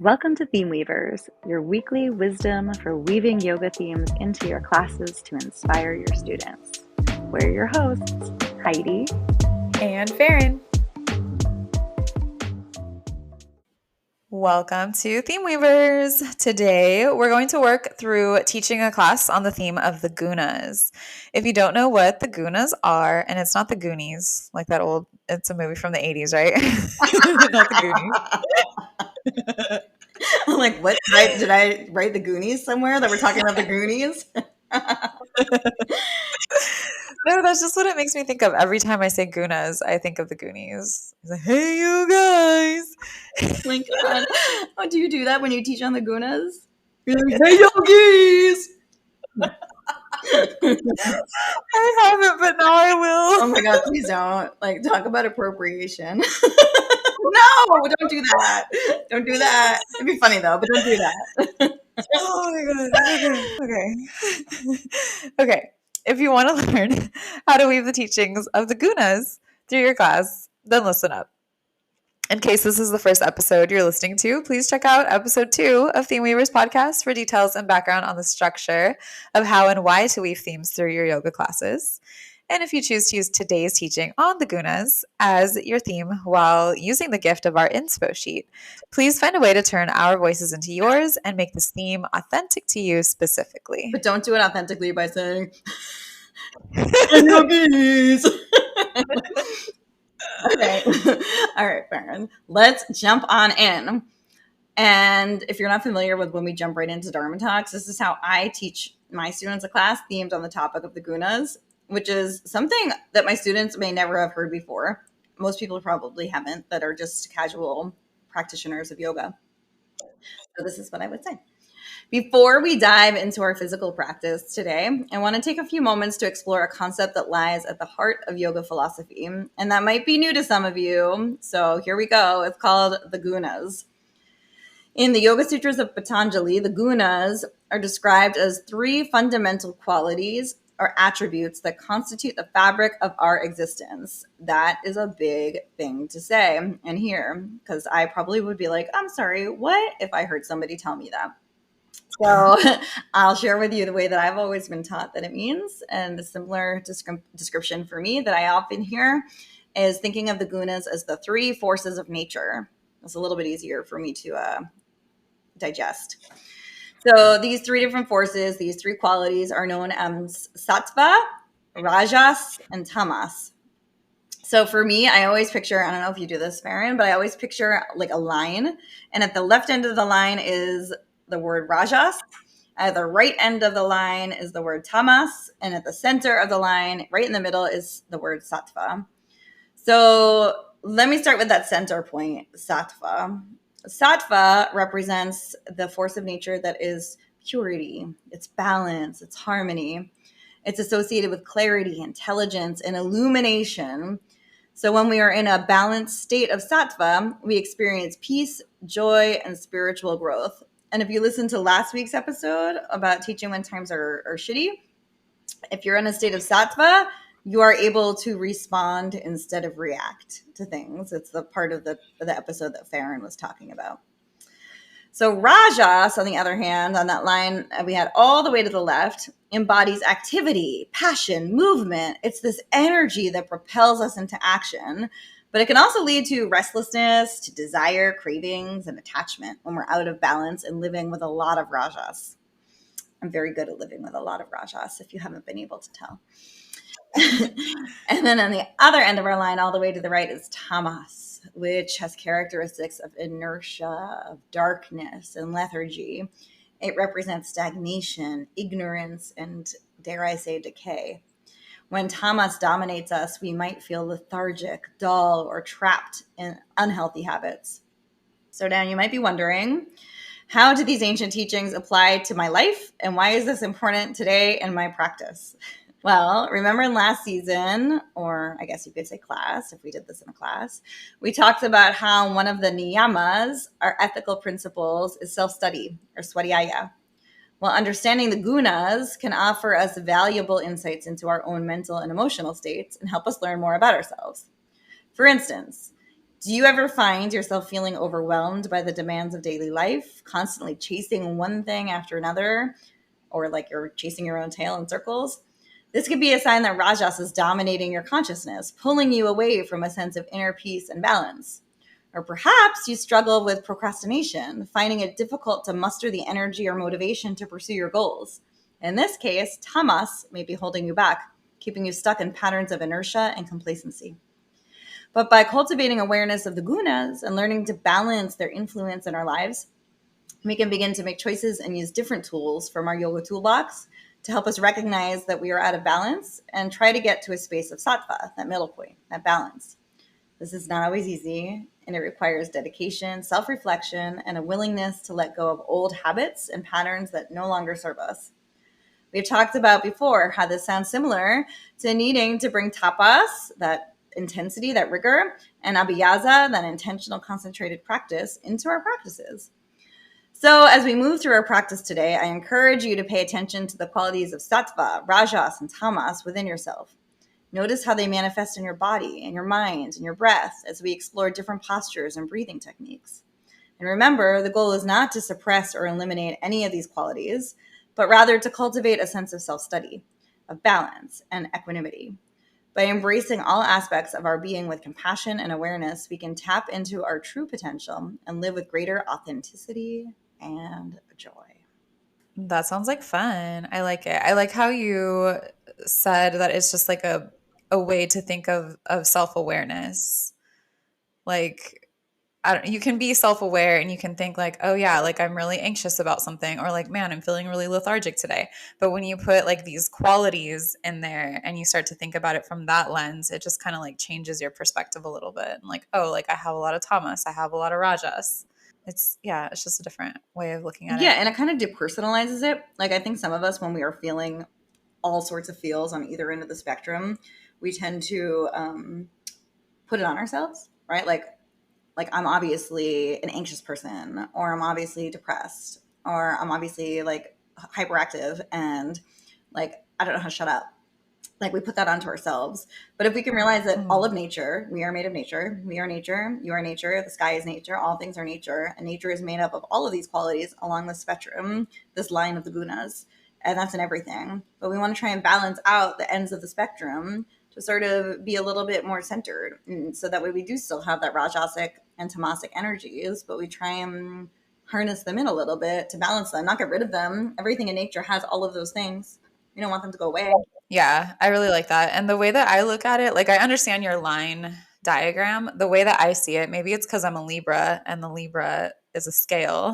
Welcome to Theme Weavers, your weekly wisdom for weaving yoga themes into your classes to inspire your students. We're your hosts, Heidi and Farin. Welcome to Theme Weavers. Today, we're going to work through teaching a class on the theme of the Gunas. If you don't know what the Gunas are, and it's not the Goonies, like that old, it's a movie from the 80s, right? Not the Goonies. I'm like, what? Did I write the Goonies somewhere that we're talking about the Goonies? No, that's just what it makes me think of. Every time I say Gunas, I think of the Goonies. It's like, hey, you guys. Oh my God. Oh, do you do that when you teach on the Gunas? You're like, hey, yogis! I haven't, but now I will. Oh my God, please don't. Like, talk about appropriation. No, don't do that. Don't do that. It'd be funny though, but don't do that. Oh my God. Okay. If you want to learn how to weave the teachings of the Gunas through your class, then listen up. In case this is the first episode you're listening to, please check out episode 2 of Theme Weavers podcast for details and background on the structure of how and why to weave themes through your yoga classes. And if you choose to use today's teaching on the Gunas as your theme while using the gift of our Inspo Sheet, please find a way to turn our voices into yours and make this theme authentic to you specifically. But don't do it authentically by saying, yogis! Okay. All right, Farin. Let's jump on in. And if you're not familiar with when we jump right into Dharma Talks, this is how I teach my students a class themed on the topic of the Gunas, which is something that my students may never have heard before. Most people probably haven't, that are just casual practitioners of yoga. So this is what I would say. Before we dive into our physical practice today, I want to take a few moments to explore a concept that lies at the heart of yoga philosophy. And that might be new to some of you. So here we go. It's called the Gunas. In the Yoga Sutras of Patanjali, the Gunas are described as 3 fundamental qualities or attributes that constitute the fabric of our existence. That is a big thing to say and hear, because I probably would be like, I'm sorry, what? If I heard somebody tell me that. So I'll share with you the way that I've always been taught that it means. And a similar description for me that I often hear is thinking of the Gunas as the 3 forces of nature. It's a little bit easier for me to digest. So these 3 different forces, these 3 qualities are known as Sattva, Rajas, and Tamas. So for me, I always picture, I don't know if you do this, Farin, but I always picture like a line. And at the left end of the line is the word Rajas. At the right end of the line is the word Tamas. And at the center of the line, right in the middle, is the word Sattva. So let me start with that center point, Sattva. Sattva represents the force of nature that is purity, it's balance, it's harmony. It's associated with clarity, intelligence, and illumination. So when we are in a balanced state of Sattva, we experience peace, joy, and spiritual growth. And if you listen to last week's episode about teaching when times are shitty, if you're in a state of Sattva, you are able to respond instead of react to things. It's the part of the episode that Farin was talking about. So Rajas, on the other hand, on that line we had all the way to the left, embodies activity, passion, movement. It's this energy that propels us into action, but it can also lead to restlessness, to desire, cravings, and attachment when we're out of balance and living with a lot of Rajas. I'm very good at living with a lot of Rajas, if you haven't been able to tell. And then on the other end of our line, all the way to the right, is Tamas, which has characteristics of inertia, of darkness, and lethargy. It represents stagnation, ignorance, and, dare I say, decay. When Tamas dominates us, we might feel lethargic, dull, or trapped in unhealthy habits. So now you might be wondering, how do these ancient teachings apply to my life? And why is this important today in my practice? Well, remember in last season, or I guess you could say class, if we did this in a class, we talked about how one of the niyamas, our ethical principles, is self-study, or swadhyaya. Well, understanding the gunas can offer us valuable insights into our own mental and emotional states and help us learn more about ourselves. For instance, Do you ever find yourself feeling overwhelmed by the demands of daily life, constantly chasing one thing after another, or like you're chasing your own tail in circles? This could be a sign that Rajas is dominating your consciousness, pulling you away from a sense of inner peace and balance. Or perhaps you struggle with procrastination, finding it difficult to muster the energy or motivation to pursue your goals. In this case, Tamas may be holding you back, keeping you stuck in patterns of inertia and complacency. But by cultivating awareness of the gunas and learning to balance their influence in our lives, we can begin to make choices and use different tools from our yoga toolbox to help us recognize that we are out of balance and try to get to a space of sattva, that middle point, that balance. This is not always easy, and it requires dedication, self-reflection, and a willingness to let go of old habits and patterns that no longer serve us. We've talked about before how this sounds similar to needing to bring tapas, that intensity, that rigor, and abhyasa, that intentional concentrated practice, into our practices. So as we move through our practice today, I encourage you to pay attention to the qualities of sattva, rajas, and tamas within yourself. Notice how they manifest in your body, in your mind, in your breath, as we explore different postures and breathing techniques. And remember, the goal is not to suppress or eliminate any of these qualities, but rather to cultivate a sense of self-study, of balance, and equanimity. By embracing all aspects of our being with compassion and awareness, we can tap into our true potential and live with greater authenticity and joy. That sounds like fun. I like it. I like how you said that it's just like a way to think of self-awareness. Like you can be self-aware and you can think like, oh yeah, like I'm really anxious about something, or like, man, I'm feeling really lethargic today. But when you put like these qualities in there and you start to think about it from that lens, it just kind of like changes your perspective a little bit. And like, oh, like I have a lot of tamas, I have a lot of rajas. It's just a different way of looking at it. Yeah, and it kind of depersonalizes it. Like I think some of us, when we are feeling all sorts of feels on either end of the spectrum, we tend to put it on ourselves, right? Like I'm obviously an anxious person, or I'm obviously depressed, or I'm obviously like hyperactive and like I don't know how to shut up. Like we put that onto ourselves. But if we can realize that all of nature, we are made of nature, we are nature, you are nature, the sky is nature, all things are nature, and nature is made up of all of these qualities along the spectrum, this line of the gunas, and that's in everything. But we want to try and balance out the ends of the spectrum to sort of be a little bit more centered. And so that way we do still have that rajasic and tamasic energies, but we try and harness them in a little bit to balance them, not get rid of them. Everything in nature has all of those things. We don't want them to go away. Yeah, I really like that. And the way that I look at it, like I understand your line diagram. The way that I see it, maybe it's because I'm a Libra and the Libra is a scale,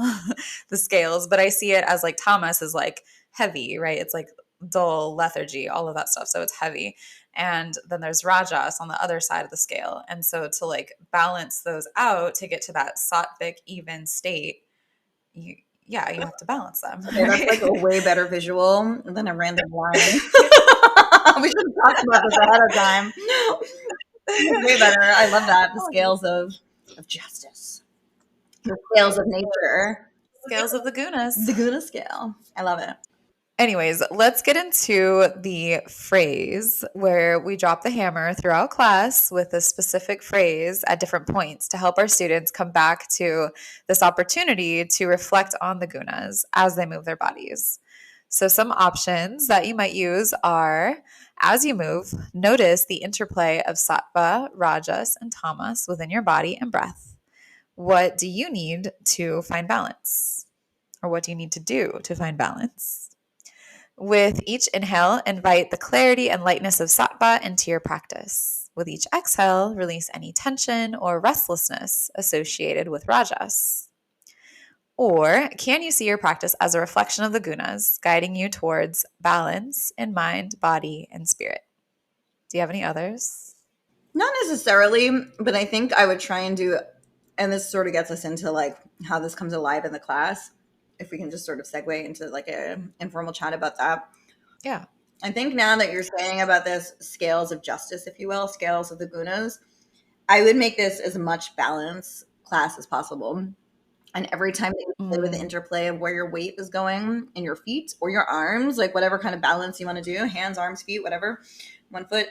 the scales, but I see it as like Tamas is like heavy, right? It's like dull, lethargy, all of that stuff. So it's heavy. And then there's Rajas on the other side of the scale. And so to like balance those out to get to that sattvic even state, you have to balance them. Okay, right? that's like a way better visual than a random line. We should have talked about this ahead of time. Way better. I love that. The scales of justice. The scales of nature. Scales of the Gunas. The Guna scale. I love it. Anyways, let's get into the phrase where we drop the hammer throughout class with a specific phrase at different points to help our students come back to this opportunity to reflect on the gunas as they move their bodies. So some options that you might use are, as you move, notice the interplay of sattva, rajas, and tamas within your body and breath. What do you need to find balance? Or what do you need to do to find balance? With each inhale, invite the clarity and lightness of sattva into your practice. With each exhale, release any tension or restlessness associated with rajas. Or can you see your practice as a reflection of the gunas, guiding you towards balance in mind, body, and spirit? Do you have any others? Not necessarily, but I think I would try and do, and this sort of gets us into like how this comes alive in the class. If we can just sort of segue into like an informal chat about that. Yeah. I think now that you're saying about this scales of justice, if you will, scales of the gunas, I would make this as much balance class as possible. And every time that you play with the interplay of where your weight is going in your feet or your arms, like whatever kind of balance you want to do, hands, arms, feet, whatever, one foot,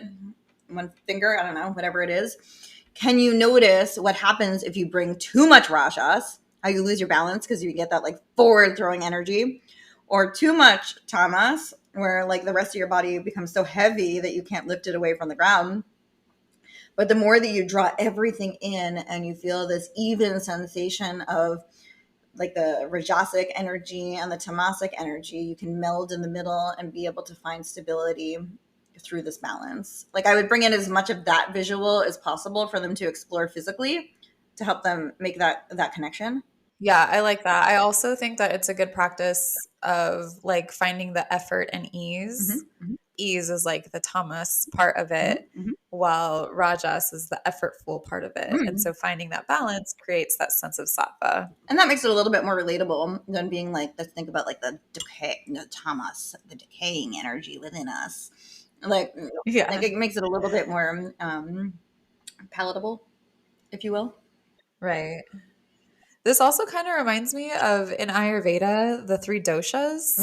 one finger, I don't know, whatever it is, can you notice what happens if you bring too much rajas, how you lose your balance because you get that like forward throwing energy, or too much tamas, where like the rest of your body becomes so heavy that you can't lift it away from the ground. But the more that you draw everything in and you feel this even sensation of like the rajasic energy and the tamasic energy, you can meld in the middle and be able to find stability through this balance. Like I would bring in as much of that visual as possible for them to explore physically to help them make that connection. Yeah, I like that. I also think that it's a good practice of like finding the effort and ease. Mm-hmm. Ease is like the tamas part of it, Mm-hmm. while rajas is the effortful part of it. And Mm-hmm. so finding that balance creates that sense of sattva. And that makes it a little bit more relatable than being like, let's think about like the decay, tamas, the decaying energy within us. Like Yeah. it makes it a little bit more palatable, if you will. Right. This also kind of reminds me of in Ayurveda, the three doshas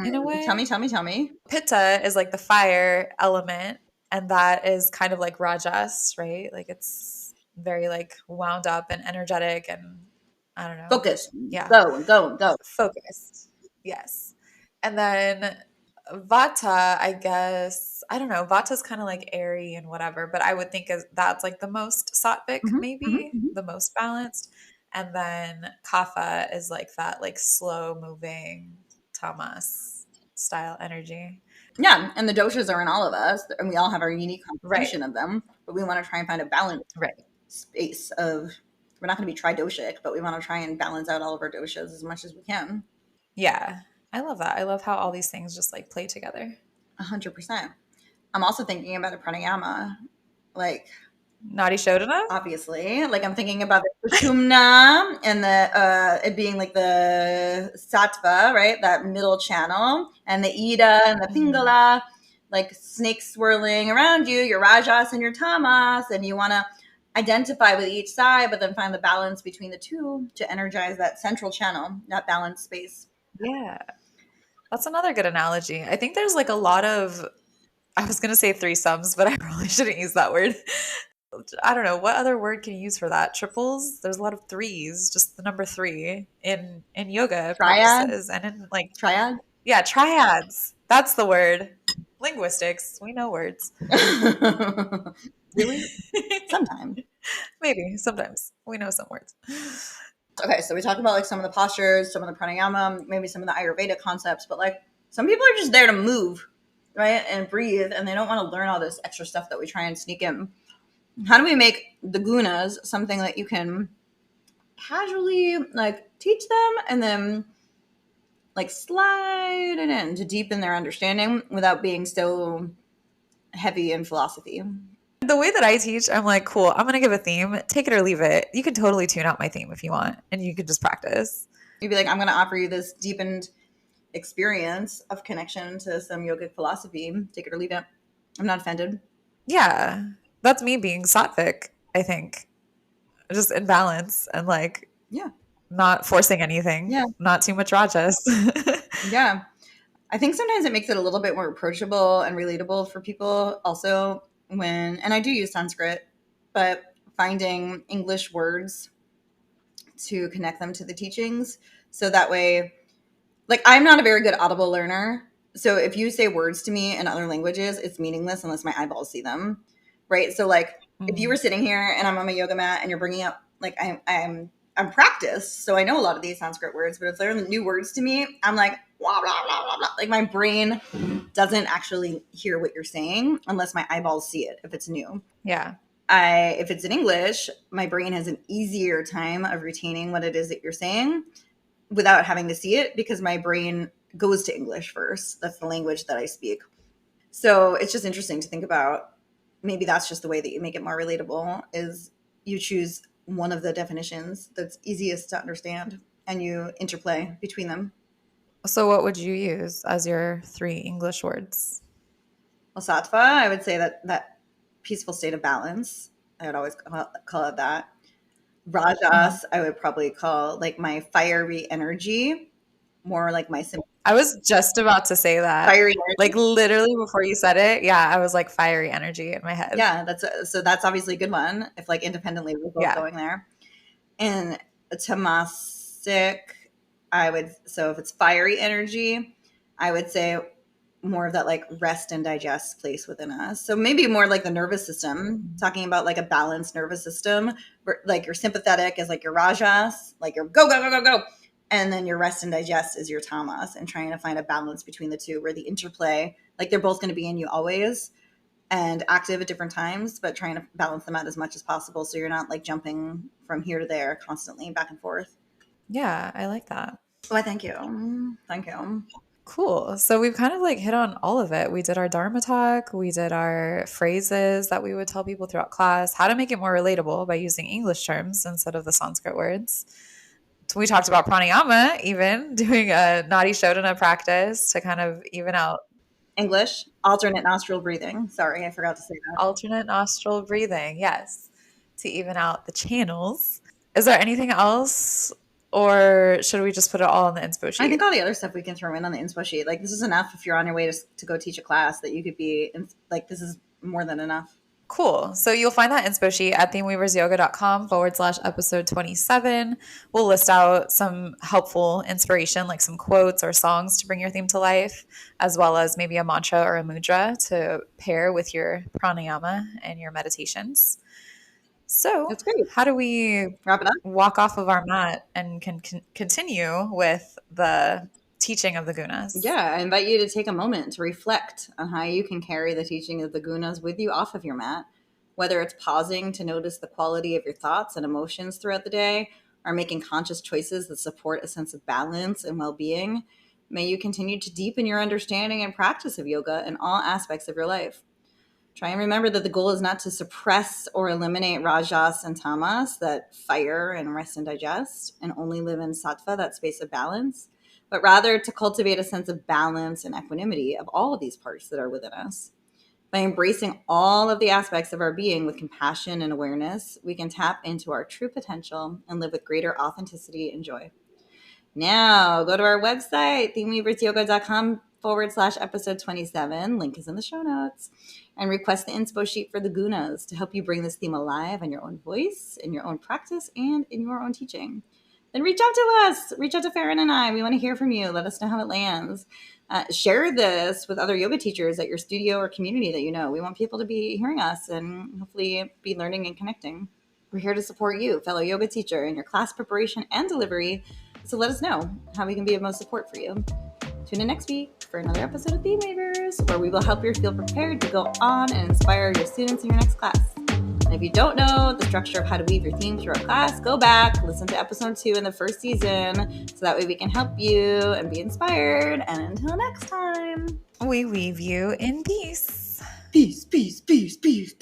in a way. Tell me. Pitta is like the fire element, and that is kind of like rajas, right? Like it's very like wound up and energetic and I don't know. Focus. Yeah. Go. Focused. Yes. And then Vata, I guess, I don't know. Vata's kind of like airy and whatever, but I would think that's like the most sattvic, maybe the most balanced. And then Kapha is like that, like slow moving Tamas style energy. Yeah, and the doshas are in all of us, and we all have our unique composition Right. of them. But we want to try and find a balanced Right. space of. We're not going to be tridoshic, but we want to try and balance out all of our doshas as much as we can. Yeah. I love that. I love how all these things just like play together. 100%. I'm also thinking about a pranayama, like Nadi Shodhana? obviously, like I'm thinking about the Sushumna and the it being like the Sattva, right? That middle channel, and the Ida and the Pingala, like snakes swirling around you, your Rajas and your Tamas, and you want to identify with each side, but then find the balance between the two to energize that central channel, that balance space. Yeah. That's another good analogy. I think there's like a lot of, I was going to say threesomes, but I probably shouldn't use that word. I don't know. What other word can you use for that? Triples? There's a lot of threes, just the number three in yoga Triad? practices and in like, Triad? yeah, triads. That's the word. Linguistics. We know words. Really? Sometimes. Maybe. Sometimes. We know some words. Okay, so we talked about like some of the postures, some of the pranayama, maybe some of the Ayurveda concepts, but like some people are just there to move, right? And breathe, and they don't want to learn all this extra stuff that we try and sneak in. How do we make the gunas something that you can casually like teach them and then like slide it in to deepen their understanding without being so heavy in philosophy? The way that I teach, I'm like, cool, I'm going to give a theme. Take it or leave it. You can totally tune out my theme if you want, and you can just practice. You'd be like, I'm going to offer you this deepened experience of connection to some yogic philosophy. Take it or leave it. I'm not offended. Yeah. That's me being sattvic, I think. Just in balance and like not forcing anything. Yeah. Not too much rajas. Yeah. I think sometimes it makes it a little bit more approachable and relatable for people also when, and I do use Sanskrit, but finding English words to connect them to the teachings. So that way, like I'm not a very good audible learner. So if you say words to me in other languages, it's meaningless unless my eyeballs see them. Right. So like if you were sitting here and I'm on my yoga mat and you're bringing up, like I'm practiced. So I know a lot of these Sanskrit words, but if they're new words to me, I'm like, blah, blah, blah, blah, blah. Like my brain doesn't actually hear what you're saying unless my eyeballs see it, if it's new. Yeah. If it's in English, my brain has an easier time of retaining what it is that you're saying without having to see it because my brain goes to English first. That's the language that I speak. So it's just interesting to think about. Maybe that's just the way that you make it more relatable is you choose one of the definitions that's easiest to understand and you interplay between them. So what would you use as your three English words? Well, Sattva, I would say that peaceful state of balance. I would always call it that. Rajas, I would probably call like my fiery energy, more like my I was just about to say that. Fiery energy. Like literally before you said it, yeah, I was like fiery energy in my head. Yeah, that's obviously a good one. If like independently we're both going there. And Tamasic, so if it's fiery energy, I would say more of that like rest and digest place within us. So maybe more like the nervous system, talking about like a balanced nervous system, like your sympathetic is like your rajas, like your go, go, go, go, go. And then your rest and digest is your tamas, and trying to find a balance between the two where the interplay, like they're both going to be in you always and active at different times, but trying to balance them out as much as possible. So you're not like jumping from here to there constantly back and forth. Yeah, I like that. Why, thank you. Thank you. Cool. So we've kind of like hit on all of it. We did our Dharma talk. We did our phrases that we would tell people throughout class, how to make it more relatable by using English terms instead of the Sanskrit words. So we talked about pranayama, even doing a nadi shodhana practice to kind of even out. English, alternate nostril breathing. Sorry, I forgot to say that. Alternate nostril breathing, yes, to even out the channels. Is there anything else, or should we just put it all on the inspo sheet? I think all the other stuff we can throw in on the inspo sheet. Like this is enough if you're on your way to go teach a class that you could be like this is more than enough. Cool. So you'll find that inspo sheet at themeweaversyoga.com/episode 27. We'll list out some helpful inspiration, like some quotes or songs to bring your theme to life, as well as maybe a mantra or a mudra to pair with your pranayama and your meditations. So that's great. How do we wrap it up? Walk off of our mat and continue with the teaching of the gunas? Yeah, I invite you to take a moment to reflect on how you can carry the teaching of the gunas with you off of your mat, whether it's pausing to notice the quality of your thoughts and emotions throughout the day, or making conscious choices that support a sense of balance and well-being. May you continue to deepen your understanding and practice of yoga in all aspects of your life. Try and remember that the goal is not to suppress or eliminate rajas and tamas, that fire and rest and digest, and only live in sattva, that space of balance, but rather to cultivate a sense of balance and equanimity of all of these parts that are within us. By embracing all of the aspects of our being with compassion and awareness, we can tap into our true potential and live with greater authenticity and joy. Now, go to our website, themeweaversyoga.com/episode 27. Link is in the show notes. And request the inspo sheet for the gunas to help you bring this theme alive in your own voice, in your own practice, and in your own teaching. Then reach out to us. Reach out to Farin and I. We want to hear from you. Let us know how it lands. Share this with other yoga teachers at your studio or community that you know. We want people to be hearing us and hopefully be learning and connecting. We're here to support you, fellow yoga teacher, in your class preparation and delivery. So let us know how we can be of most support for you. Tune in next week for another episode of Theme Weavers, where we will help you feel prepared to go on and inspire your students in your next class. And if you don't know the structure of how to weave your theme through our class, go back, listen to episode 2 in the first season, so that way we can help you and be inspired. And until next time, we weave you in peace. Peace, peace, peace, peace.